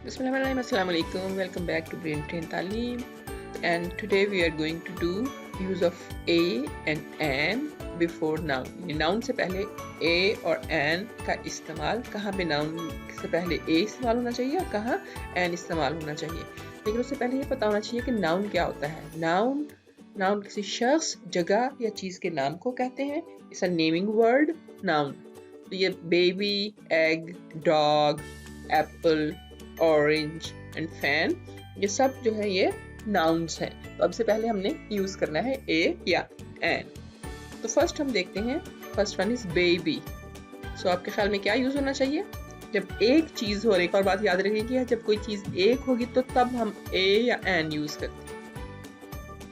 Bismillahirrahmanirrahim. Assalamu alaikum. Welcome back to Brain Train Taaleem. And today we are going to do use of a and an before noun. Noun से पहले a और an का इस्तेमाल, कहाँ पे noun से पहले a इस्तेमाल होना चाहिए और कहाँ an इस्तेमाल होना चाहिए। लेकिन उससे पहले ये पता होना चाहिए कि noun क्या होता है। noun किसी शख्स, जगह या चीज़ के नाम को कहते हैं। It's a naming word, noun. तो ये baby, egg, dog, apple, orange and fan, ये सब जो है ये नाउन्स हैं। तो अब से पहले हमने यूज करना है ए या एन। तो फर्स्ट हम देखते हैं, फर्स्ट वन इज बेबी। सो आपके ख्याल में क्या यूज होना चाहिए? जब एक चीज हो, एक और बात याद रखिए, जब कोई चीज एक होगी तो तब हम ए या एन यूज करते हैं।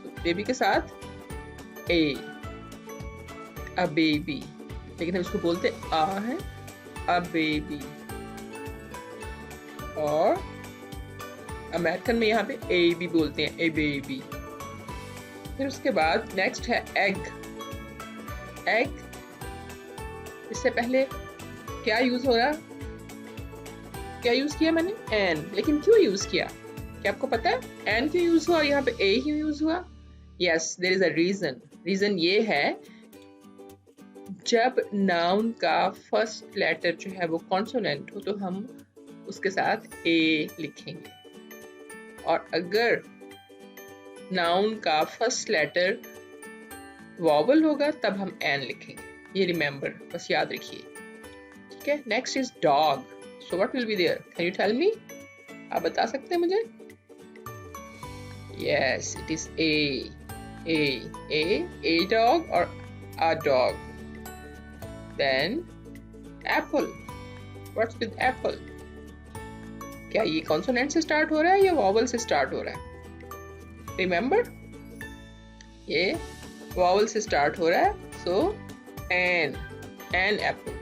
तो बेबी के साथ ए, अ बेबी, लेकिन हम इसको बोलते आ है, अ बेबी। और अमेरिकन में यहाँ पे ए भी बोलते हैं, ए बेबी। फिर उसके बाद नेक्स्ट है एग। एग, इससे पहले क्या यूज हो रहा, क्या यूज किया मैंने? एन। लेकिन क्यों यूज किया, क्या आपको पता है एन क्यों यूज हुआ और यहाँ पे ए क्यों यूज हुआ? Yes, there is a reason. Reason ये है, जब नाउन का फर्स्ट लेटर जो है वो कॉन्सोनेंट हो तो हम उसके साथ ए लिखेंगे, और अगर नाउन का फर्स्ट लेटर वॉवल होगा तब हम एन लिखेंगे। ये रिमेंबर, बस याद रखिए, ठीक है। Next is dog. So what will be there, can you tell me? आप बता सकते हैं मुझे? Yes, it is a dog और a dog. Then apple. What's with apple? क्या ये कॉन्सोनेंट से स्टार्ट हो रहा है या वॉवल से स्टार्ट हो रहा है? रिमेंबर, ये वॉवल से स्टार्ट हो रहा है। So an apple,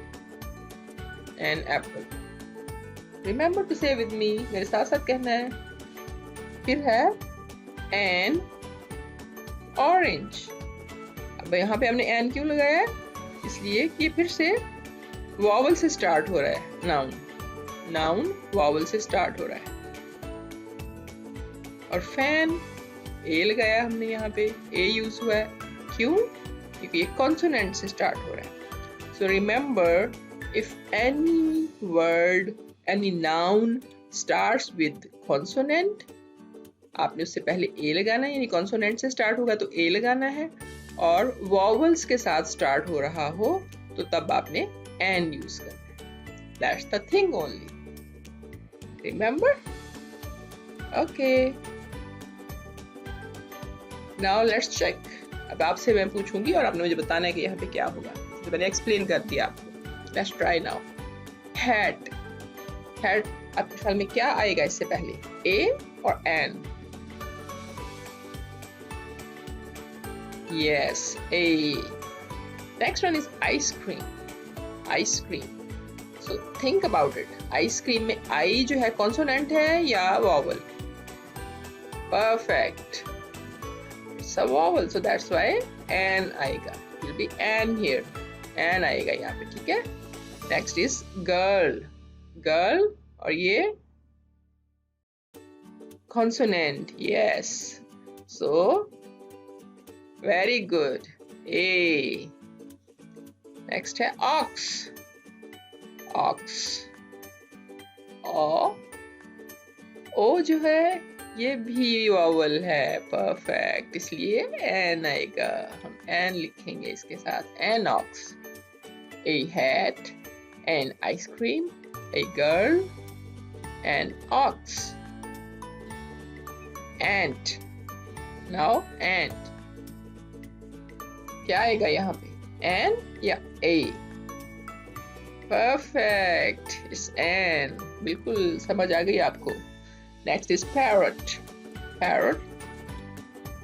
an apple. Remember to say with me, मेरे साथ साथ कहना है। फिर है एन ऑरेंज। अब यहाँ पे हमने एन क्यों लगाया है? इसलिए कि फिर से वॉवल से स्टार्ट हो रहा है नाउन वॉवल से स्टार्ट हो रहा है। और फैन, ए लगाया हमने, यहाँ पे ए यूज हुआ है। क्यों? क्योंकि ये कॉन्सोनेंट से स्टार्ट हो रहा है। So remember, if any word, any noun starts with consonant, आपने उससे पहले ए लगाना है, यानी कॉन्सोनेंट से स्टार्ट होगा तो ए लगाना है। और वॉवल्स के साथ स्टार्ट हो रहा हो तो तब आपने एन यूज करना है। That's the thing only. Remember? Okay. Now let's check. अब आपसे मैं पूछूंगी और आपने मुझे बताना है कि यहाँ पे क्या होगा। तो मैंने एक्सप्लेन कर दिया आपको। Let's try now. Hat. Hat, आपके ख्याल में क्या आएगा इससे पहले, A और N? Yes, A. Next one is ice cream. Ice cream. So think about it. Ice cream में आई जो है कॉन्सोनेंट है या vowel? Perfect, it's a vowel, so that's why an आएगा। Will be an here, an आएगा यहाँ पे, ठीक है। Next is girl. गर्ल, और ये consonant, yes, so very good, a. Next है ऑक्स। ऑक्स, ओ जो है ये भी वॉवल है, परफेक्ट, इसलिए एन आएगा, हम एन लिखेंगे इसके साथ, an ox. A hat, an ice cream, a girl, an ox. Ant. Now ant, क्या आएगा यहाँ पे, एन या ए? परफेक्ट, इट्स एन, बिल्कुल समझ आ गई आपको। Next is parrot. पैरट,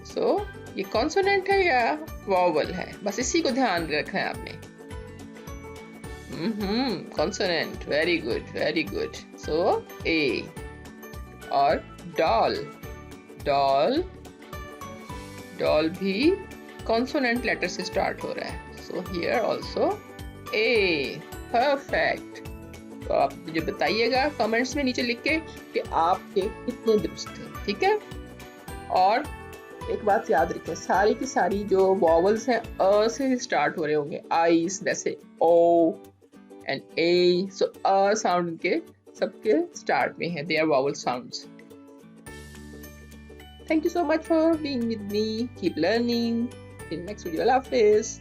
सो ये कॉन्सोनेंट है या वॉवल है? बस इसी को ध्यान रखना है आपने। Consonant, very good, very good. So a. और डॉल। डॉल, डॉल भी कॉन्सोनेंट लेटर से स्टार्ट हो रहा है, so here also a. Perfect. तो आप मुझे बताइएगा कमेंट्स में नीचे लिख के कि आपके कितने दुरुस्त हैं, ठीक है। और एक बात याद रखें, सारी की सारी जो वॉवल्स हैं अ से स्टार्ट हो रहे होंगे, आईज जैसे ओ and A, so a sound के सबके स्टार्ट में है, they are vowel sounds. Thank you so much for being with me. Keep learning. In next video, Allah Hafiz.